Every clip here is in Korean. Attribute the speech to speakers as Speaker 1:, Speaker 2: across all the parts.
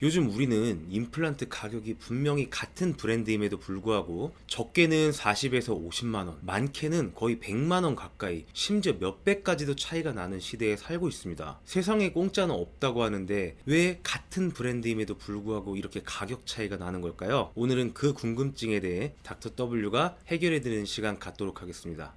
Speaker 1: 요즘 우리는 임플란트 가격이 분명히 같은 브랜드임에도 불구하고 적게는 40에서 50만원, 많게는 거의 100만원 가까이, 심지어 몇 배까지도 차이가 나는 시대에 살고 있습니다. 세상에 공짜는 없다고 하는데 왜 같은 브랜드임에도 불구하고 이렇게 가격 차이가 나는 걸까요? 오늘은 그 궁금증에 대해 닥터 W가 해결해드리는 시간 갖도록 하겠습니다.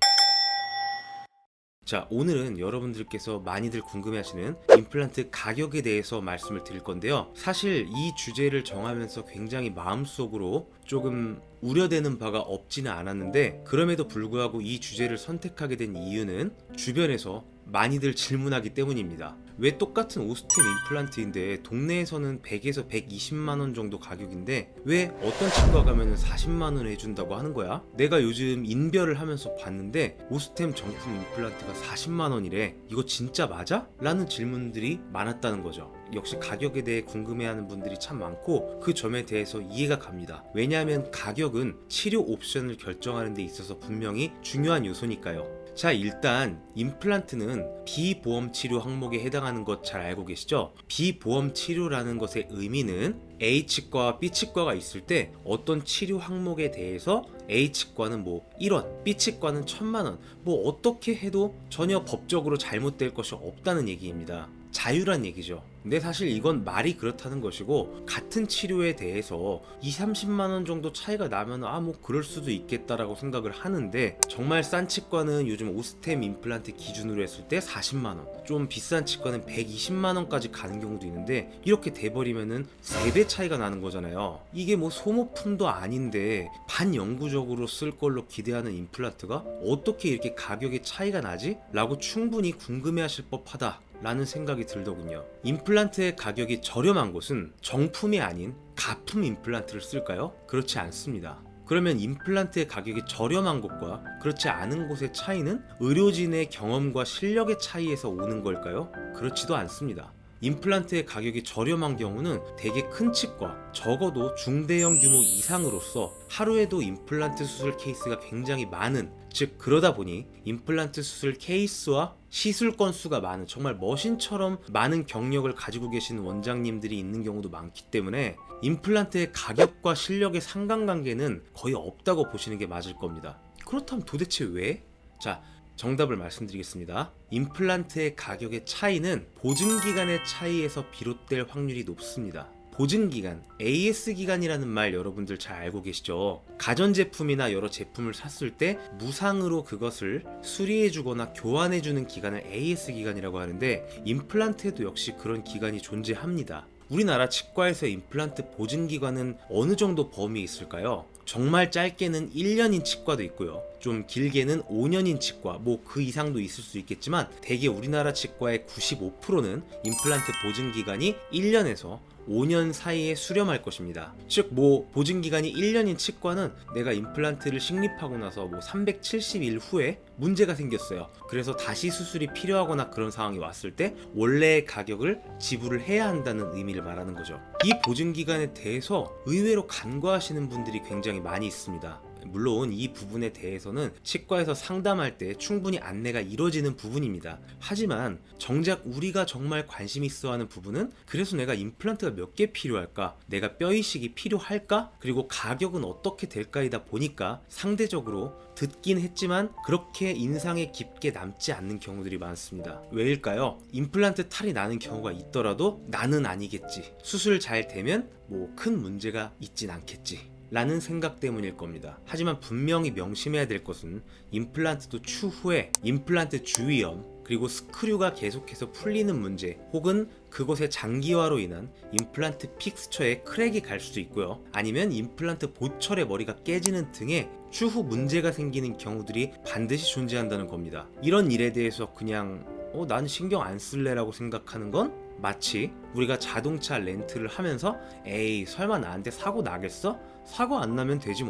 Speaker 1: 자, 오늘은 여러분들께서 많이들 궁금해하시는 임플란트 가격에 대해서 말씀을 드릴 건데요. 사실 이 주제를 정하면서 굉장히 마음속으로 조금 우려되는 바가 없지는 않았는데, 그럼에도 불구하고 이 주제를 선택하게 된 이유는 주변에서 많이들 질문하기 때문입니다. 왜 똑같은 오스템 임플란트인데 동네에서는 100에서 120만원 정도 가격인데 왜 어떤 치과 가면은 40만원 해준다고 하는 거야? 내가 요즘 인별을 하면서 봤는데 오스템 정품 임플란트가 40만원이래. 이거 진짜 맞아? 라는 질문들이 많았다는 거죠. 역시 가격에 대해 궁금해하는 분들이 참 많고 그 점에 대해서 이해가 갑니다. 왜냐하면 가격은 치료 옵션을 결정하는 데 있어서 분명히 중요한 요소니까요. 자, 일단 임플란트는 비보험 치료 항목에 해당하는 것 잘 알고 계시죠? 비보험 치료라는 것의 의미는 A치과와 B치과가 있을 때 어떤 치료 항목에 대해서 A치과는 1원, B치과는 1000만원, 어떻게 해도 전혀 법적으로 잘못될 것이 없다는 얘기입니다. 자유란 얘기죠. 근데 사실 이건 말이 그렇다는 것이고, 같은 치료에 대해서 20-30만원 정도 차이가 나면 그럴 수도 있겠다라고 생각을 하는데, 정말 싼 치과는 요즘 오스템 임플란트 기준으로 했을 때 40만원, 좀 비싼 치과는 120만원까지 가는 경우도 있는데, 이렇게 돼버리면은 3배 차이가 나는 거잖아요. 이게 소모품도 아닌데 반영구적으로 쓸 걸로 기대하는 임플란트가 어떻게 이렇게 가격의 차이가 나지? 라고 충분히 궁금해하실 법하다 라는 생각이 들더군요. 임플란트의 가격이 저렴한 곳은 정품이 아닌 가품 임플란트를 쓸까요? 그렇지 않습니다. 그러면 임플란트의 가격이 저렴한 곳과 그렇지 않은 곳의 차이는 의료진의 경험과 실력의 차이에서 오는 걸까요? 그렇지도 않습니다. 임플란트의 가격이 저렴한 경우는 대개 큰 치과, 적어도 중대형 규모 이상으로서 하루에도 임플란트 수술 케이스가 굉장히 많은, 즉 그러다 보니 임플란트 수술 케이스와 시술 건수가 많은, 정말 머신처럼 많은 경력을 가지고 계신 원장님들이 있는 경우도 많기 때문에 임플란트의 가격과 실력의 상관관계는 거의 없다고 보시는 게 맞을 겁니다. 그렇다면 도대체 왜? 자, 정답을 말씀드리겠습니다. 임플란트의 가격의 차이는 보증기간의 차이에서 비롯될 확률이 높습니다. 보증기간, AS기간이라는 말 여러분들 잘 알고 계시죠? 가전제품이나 여러 제품을 샀을 때 무상으로 그것을 수리해주거나 교환해주는 기간을 AS기간이라고 하는데, 임플란트에도 역시 그런 기간이 존재합니다. 우리나라 치과에서 임플란트 보증기간은 어느 정도 범위에 있을까요? 정말 짧게는 1년인 치과도 있고요. 좀 길게는 5년인 치과, 그 이상도 있을 수 있겠지만 대개 우리나라 치과의 95%는 임플란트 보증기간이 1년에서 5년 사이에 수렴할 것입니다. 즉 보증기간이 1년인 치과는 내가 임플란트를 식립하고 나서 370일 후에 문제가 생겼어요. 그래서 다시 수술이 필요하거나 그런 상황이 왔을 때 원래의 가격을 지불을 해야 한다는 의미를 말하는 거죠. 이 보증기간에 대해서 의외로 간과하시는 분들이 굉장히 많이 있습니다. 물론 이 부분에 대해서는 치과에서 상담할 때 충분히 안내가 이루어지는 부분입니다. 하지만 정작 우리가 정말 관심 있어 하는 부분은, 그래서 내가 임플란트가 몇 개 필요할까? 내가 뼈 이식이 필요할까? 그리고 가격은 어떻게 될까이다 보니까 상대적으로 듣긴 했지만 그렇게 인상에 깊게 남지 않는 경우들이 많습니다. 왜일까요? 임플란트 탈이 나는 경우가 있더라도 나는 아니겠지, 수술 잘 되면 큰 문제가 있진 않겠지 라는 생각 때문일 겁니다. 하지만 분명히 명심해야 될 것은 임플란트도 추후에 임플란트 주위염, 그리고 스크류가 계속해서 풀리는 문제, 혹은 그곳의 장기화로 인한 임플란트 픽스처에 크랙이 갈 수도 있고요. 아니면 임플란트 보철의 머리가 깨지는 등의 추후 문제가 생기는 경우들이 반드시 존재한다는 겁니다. 이런 일에 대해서 그냥 난 신경 안 쓸래 라고 생각하는 건 마치 우리가 자동차 렌트를 하면서 에이 설마 나한테 사고 나겠어? 사고 안 나면 되지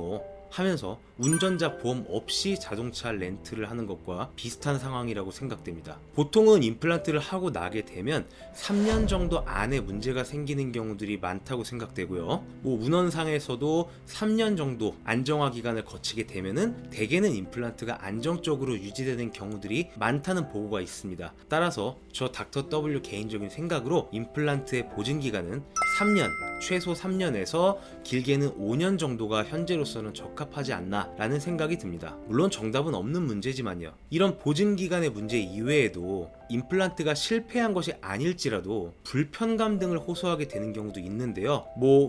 Speaker 1: 하면서 운전자 보험 없이 자동차 렌트를 하는 것과 비슷한 상황이라고 생각됩니다. 보통은 임플란트를 하고 나게 되면 3년 정도 안에 문제가 생기는 경우들이 많다고 생각되고요. 문헌상에서도 3년 정도 안정화 기간을 거치게 되면은 대개는 임플란트가 안정적으로 유지되는 경우들이 많다는 보고가 있습니다. 따라서 저 닥터 W 개인적인 생각으로 임플란트의 보증 기간은 3년, 최소 3년에서 길게는 5년 정도가 현재로서는 적합하지 않나 라는 생각이 듭니다. 물론 정답은 없는 문제지만요. 이런 보증 기간의 문제 이외에도 임플란트가 실패한 것이 아닐지라도 불편감 등을 호소하게 되는 경우도 있는데요.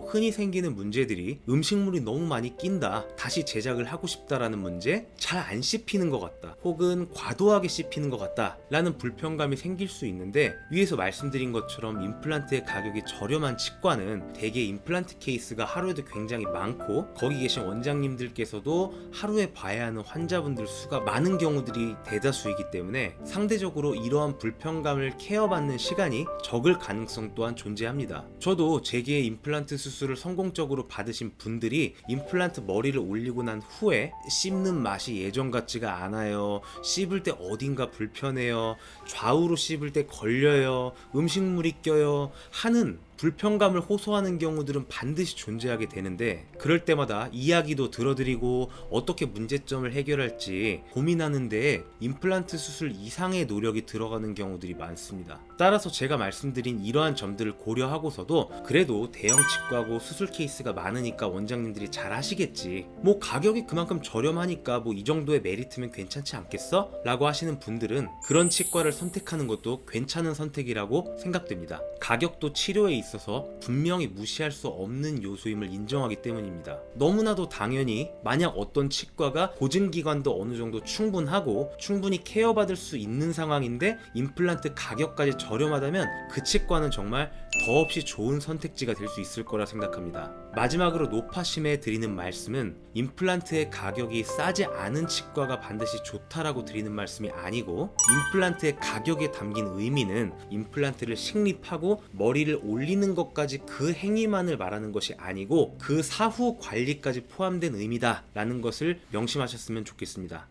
Speaker 1: 흔히 생기는 문제들이 음식물이 너무 많이 낀다, 다시 제작을 하고 싶다라는 문제, 잘 안 씹히는 것 같다, 혹은 과도하게 씹히는 것 같다 라는 불편감이 생길 수 있는데, 위에서 말씀드린 것처럼 임플란트의 가격이 저렴한 치과는 대개 임플란트 케이스가 하루에도 굉장히 많고, 거기 계신 원장님들께서도 하루에 봐야 하는 환자분들 수가 많은 경우들이 대다수이기 때문에 상대적으로 이러한 불편감을 케어받는 시간이 적을 가능성 또한 존재합니다. 저도 제게 임플란트 수술을 성공적으로 받으신 분들이 임플란트 머리를 올리고 난 후에 씹는 맛이 예전 같지가 않아요, 씹을 때 어딘가 불편해요, 좌우로 씹을 때 걸려요, 음식물이 껴요 하는 불편감을 호소하는 경우들은 반드시 존재하게 되는데, 그럴 때마다 이야기도 들어드리고 어떻게 문제점을 해결할지 고민하는데 임플란트 수술 이상의 노력이 들어가는 경우들이 많습니다. 따라서 제가 말씀드린 이러한 점들을 고려하고서도 그래도 대형 치과고 수술 케이스가 많으니까 원장님들이 잘 하시겠지, 가격이 그만큼 저렴하니까 이 정도의 메리트면 괜찮지 않겠어? 라고 하시는 분들은 그런 치과를 선택하는 것도 괜찮은 선택이라고 생각됩니다. 가격도 치료에 있어서 분명히 무시할 수 없는 요소임을 인정하기 때문입니다. 너무나도 당연히 만약 어떤 치과가 보증기간도 어느 정도 충분하고 충분히 케어받을 수 있는 상황인데 임플란트 가격까지 저렴하다면 그 치과는 정말 더없이 좋은 선택지가 될 수 있을 거라 생각합니다. 마지막으로 노파심에 드리는 말씀은 임플란트의 가격이 싸지 않은 치과가 반드시 좋다라고 드리는 말씀이 아니고, 임플란트의 가격에 담긴 의미는 임플란트를 식립하고 머리를 올리는 것까지 그 행위만을 말하는 것이 아니고 그 사후 관리까지 포함된 의미다 라는 것을 명심하셨으면 좋겠습니다.